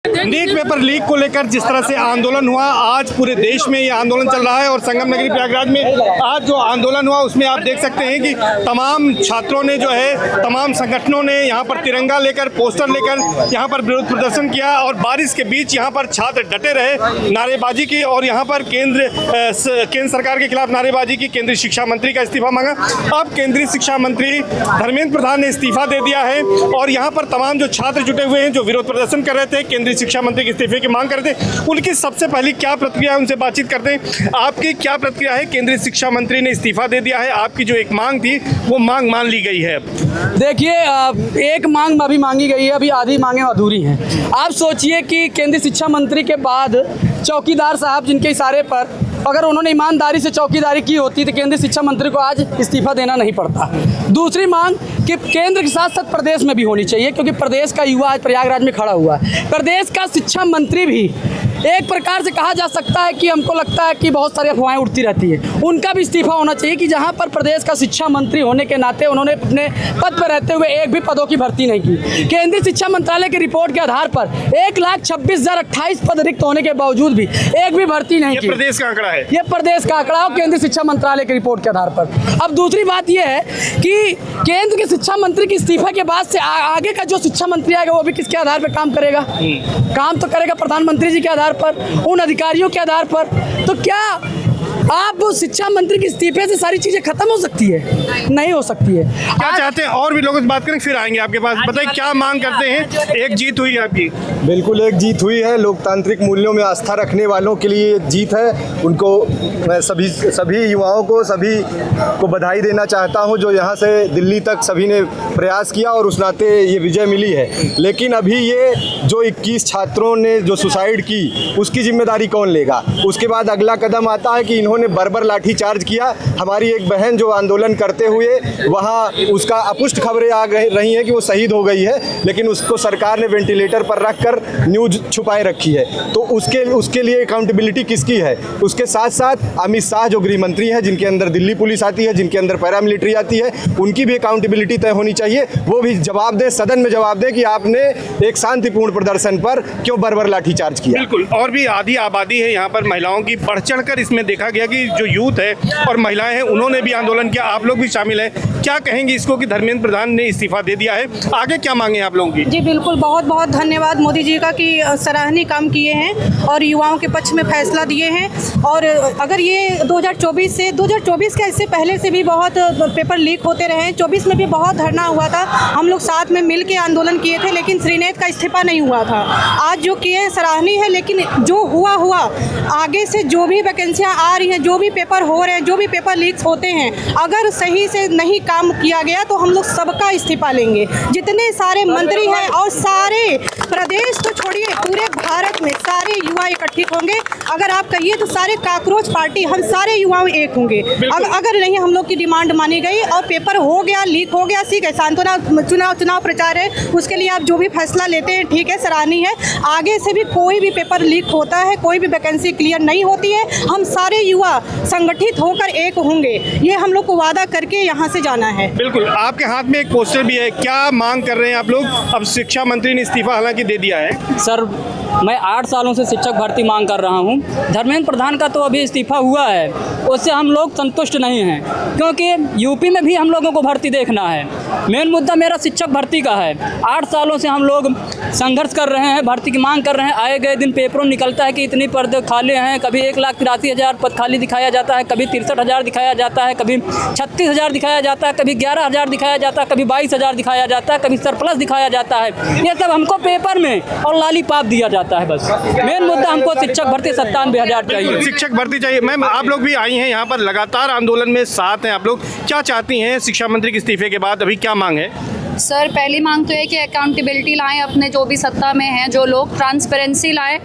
NEET paper leak को लेकर जिस तरह से आंदोलन हुआ, आज पूरे देश में ये आंदोलन चल रहा है और संगम नगरी प्रयागराज में आज जो आंदोलन हुआ उसमें आप देख सकते हैं कि तमाम छात्रों ने जो है, तमाम संगठनों ने यहाँ पर तिरंगा लेकर, पोस्टर लेकर यहाँ पर विरोध प्रदर्शन किया और बारिश के बीच यहाँ पर छात्र डटे रहे नारेबाजी की और यहाँ पर केंद्र सरकार के खिलाफ नारेबाजी की। केंद्रीय शिक्षा मंत्री का इस्तीफा मांगा। अब केंद्रीय शिक्षा मंत्री धर्मेंद्र प्रधान ने इस्तीफा दे दिया है और यहाँ पर तमाम जो छात्र जुटे हुए हैं, जो विरोध प्रदर्शन कर रहे थे, केंद्रीय शिक्षा मंत्री के इस्तीफे की मांग करते, उनकी सबसे पहली क्या प्रतिक्रिया है, उनसे बातचीत करते हैं। आपकी क्या प्रतिक्रिया है? केंद्रीय शिक्षा मंत्री ने इस्तीफा दे दिया है, आपकी जो एक मांग थी वो मांग मान ली गई है। देखिए, एक मांग अभी मांगी गई है, अभी आधी मांगें अधूरी हैं। आप सोचिए कि केंद्रीय शिक्षा मंत्री के बाद चौकीदार साहब जिनके इशारे पर अगर उन्होंने ईमानदारी से चौकीदारी की होती तो केंद्रीय शिक्षा मंत्री को आज इस्तीफा देना नहीं पड़ता। दूसरी मांग कि केंद्र के साथ साथ प्रदेश में भी होनी चाहिए, क्योंकि प्रदेश का युवा आज प्रयागराज में खड़ा हुआ है। प्रदेश का शिक्षा मंत्री भी एक प्रकार से कहा जा सकता है कि हमको लगता है कि बहुत सारी अफवाहें उड़ती रहती है, उनका भी इस्तीफा होना चाहिए कि जहां पर प्रदेश का शिक्षा मंत्री होने के नाते उन्होंने अपने पद पर रहते हुए एक भी पदों की भर्ती नहीं की। केंद्रीय शिक्षा मंत्रालय की रिपोर्ट के आधार पर 1,26,028 पद रिक्त होने के बावजूद भी एक भी भर्ती नहीं की। प्रदेश का आंकड़ा है, ये प्रदेश का आंकड़ा और केंद्रीय शिक्षा मंत्रालय की रिपोर्ट के आधार पर। अब दूसरी बात यह है कि केंद्र के शिक्षा मंत्री के इस्तीफा के बाद से आगे का जो शिक्षा मंत्री आएगा वो भी किसके आधार पर काम करेगा? काम तो करेगा प्रधानमंत्री जी के आधार पर, उन अधिकारियों के आधार पर। तो क्या आप शिक्षा मंत्री के इस्तीफे से सारी चीजें खत्म हो सकती है? नहीं हो सकती है। क्या चाहते हैं? और भी लोगों से बात करें, फिर आएंगे आपके पास। बताइए क्या मांग करते हैं? एक जीत हुई है आपकी। बिल्कुल एक जीत हुई है। लोकतांत्रिक मूल्यों में आस्था रखने वालों के लिए जीत है। उनको मैं सभी युवाओं को, सभी को बधाई देना चाहता हूं जो यहाँ से दिल्ली तक सभी ने प्रयास किया और उस नाते ये विजय मिली है। लेकिन अभी ये जो 21 छात्रों ने जो सुसाइड की, उसकी जिम्मेदारी कौन लेगा? उसके बाद अगला कदम आता है कि इन्होंने बर्बर लाठी चार्ज किया। हमारी एक बहन जो आंदोलन करते हुए वहाँ उसका अपुष्ट खबरें आ रही हैं कि वो शहीद हो गई है, लेकिन उसको सरकार ने वेंटिलेटर पर रखकर न्यूज छुपाए रखी है। तो उसके लिए अकाउंटेबिलिटी किसकी है? उसके साथ साथ अमित शाह जो गृह मंत्री हैं, जिनके अंदर दिल्ली पुलिस आती है, जिनके अंदर पैरामिलिट्री आती है, उनकी भी अकाउंटेबिलिटी तय होनी चाहिए। वो भी जवाब दें, सदन में जवाब दें कि आपने एक शांतिपूर्ण प्रदर्शन पर क्यों बर्बर लाठी चार्ज किया। बिल्कुल। और भी आधी आबादी है यहाँ पर महिलाओं की, बढ़ चढ़ कर इसमें देखा गया कि जो यूथ है और महिलाएं हैं उन्होंने भी आंदोलन किया, आप लोग भी शामिल हैं। क्या कहेंगे इसको कि धर्मेंद्र प्रधान ने इस्तीफा दे दिया है, आगे क्या मांगे आप लोगों की? जी बिल्कुल, बहुत बहुत धन्यवाद मोदी जी का कि सराहनीय काम किए हैं और युवाओं के पक्ष में फैसला दिए हैं। और अगर ये 2024 के इससे पहले से भी बहुत पेपर लीक होते रहे, 24 में भी बहुत धरना हुआ था, हम लोग साथ में मिल के आंदोलन किए थे, लेकिन श्रीनेत का इस्तीफा नहीं हुआ था। आज जो किए सराहनीय है, लेकिन जो हुआ आगे से जो भी वैकेंसियाँ आ रही हैं, जो भी पेपर हो रहे हैं, जो भी पेपर लीक होते हैं, अगर सही से नहीं काम किया गया तो हम लोग सबका इस्तीफा लेंगे। जितने सारे मंत्री हैं और सारे प्रदेश तो छोड़िए, पूरे भारत में सारे युवा इकट्ठित होंगे। अगर आप कहिए तो सारे काकरोच पार्टी, हम सारे युवा एक होंगे। अगर नहीं हम लोग की डिमांड मानी गई और पेपर हो गया, लीक हो गया, ठीक है, सांत्वना चुनाव प्रचार है, उसके लिए आप जो भी फैसला लेते हैं ठीक है, सराहनीय है। आगे से भी कोई भी पेपर लीक होता है, कोई भी वैकेंसी क्लियर नहीं होती है, हम सारे युवा संगठित होकर एक होंगे, ये हम लोग को वादा करके यहाँ से जाना है। बिल्कुल। आपके हाथ में एक पोस्टर भी है, क्या मांग कर रहे हैं आप लोग? अब शिक्षा मंत्री ने इस्तीफा हालांकि दे दिया है। सर, मैं 8 सालों से शिक्षक भर्ती मांग कर रहा हूं। धर्मेंद्र प्रधान का तो अभी इस्तीफा हुआ है, उससे हम लोग संतुष्ट नहीं हैं, क्योंकि यूपी में भी हम लोगों को भर्ती देखना है। मेन मुद्दा मेरा शिक्षक भर्ती का है। 8 सालों से हम लोग संघर्ष कर रहे हैं, भर्ती की मांग कर रहे हैं। आए गए दिन पेपरों में निकलता है कि इतनी पद खाली हैं, कभी 1,83,000 पद खाली दिखाया जाता है, कभी 63,000 दिखाया जाता है, कभी 36,000 दिखाया जाता है, कभी 11,000 दिखाया जाता है, कभी 22,000 दिखाया जाता है, कभी सरप्लस दिखाया जाता है। ये सब हमको पेपर में और लॉलीपॉप दिया जाता है। बस मेन मुद्दा हमको शिक्षक भर्ती 97,000 चाहिए। शिक्षक भर्ती चाहिए। मैम, आप लोग भी आई हैं यहाँ पर, लगातार आंदोलन में साथ हैं आप लोग, क्या चाहती हैं शिक्षा मंत्री के इस्तीफे के बाद? अभी क्या मांग है? सर, पहली मांग तो है कि अकाउंटेबिलिटी लाएं, अपने जो भी सत्ता में हैं जो लोग, ट्रांसपेरेंसी लाएं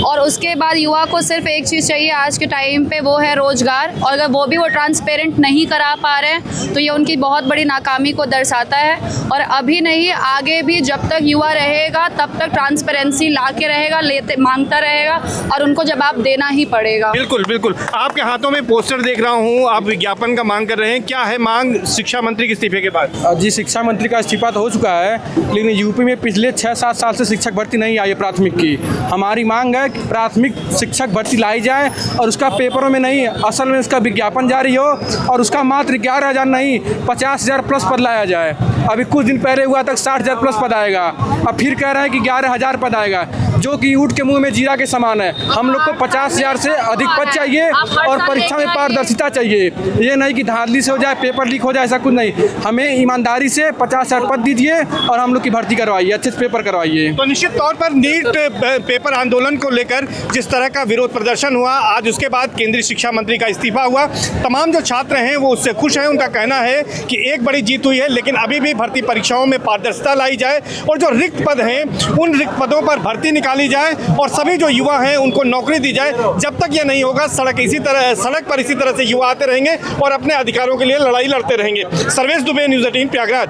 और उसके बाद युवा को सिर्फ एक चीज़ चाहिए आज के टाइम पे, वो है रोज़गार। और अगर वो भी वो ट्रांसपेरेंट नहीं करा पा रहे हैं तो ये उनकी बहुत बड़ी नाकामी को दर्शाता है। और अभी नहीं, आगे भी जब तक युवा रहेगा तब तक ट्रांसपेरेंसी ला के रहेगा, लेते मांगता रहेगा और उनको जवाब देना ही पड़ेगा। बिल्कुल बिल्कुल। आपके हाथों में पोस्टर देख रहा हूँ, आप विज्ञापन का मांग कर रहे हैं, क्या है मांग शिक्षा मंत्री के इस्तीफे के बाद? जी, शिक्षा मंत्री का इस्तीफा तो हो चुका है, लेकिन यूपी में पिछले 6-7 साल से शिक्षक भर्ती नहीं आई है प्राथमिक की। हमारी मांग है कि प्राथमिक शिक्षक भर्ती लाई जाए और उसका पेपरों में नहीं, असल में उसका विज्ञापन जारी हो और उसका मात्र 11,000 नहीं 50,000 प्लस पद लाया जाए। अभी कुछ दिन पहले हुआ तक 60,000 प्लस पद आएगा, अब फिर कह रहे हैं कि 11,000 पद आएगा, जो कि ऊँट के मुंह में जीरा के समान है। हम लोग को 50,000 से अधिक पद चाहिए और परीक्षा में पारदर्शिता चाहिए। ये नहीं कि धांधली से हो जाए, पेपर लीक हो जाए, ऐसा कुछ नहीं। हमें ईमानदारी से 50,000 पद दीजिए और हम लोग की भर्ती करवाइए, अच्छे से पेपर करवाइए। तो निश्चित तौर पर नीट पेपर आंदोलन को लेकर जिस तरह का विरोध प्रदर्शन हुआ, आज उसके बाद केंद्रीय शिक्षा मंत्री का इस्तीफा हुआ, तमाम जो छात्र हैं वो उससे खुश हैं। उनका कहना है कि एक बड़ी जीत हुई है, लेकिन अभी भी भर्ती परीक्षाओं में पारदर्शिता लाई जाए और जो रिक्त पद हैं उन रिक्त पदों पर भर्ती निकाली जाए और सभी जो युवा हैं उनको नौकरी दी जाए। जब तक ये नहीं होगा, सड़क पर इसी तरह से युवा आते रहेंगे और अपने अधिकारों के लिए लड़ाई लड़ते रहेंगे। सर्वेश दुबे, न्यूज़ 18 प्रयागराज।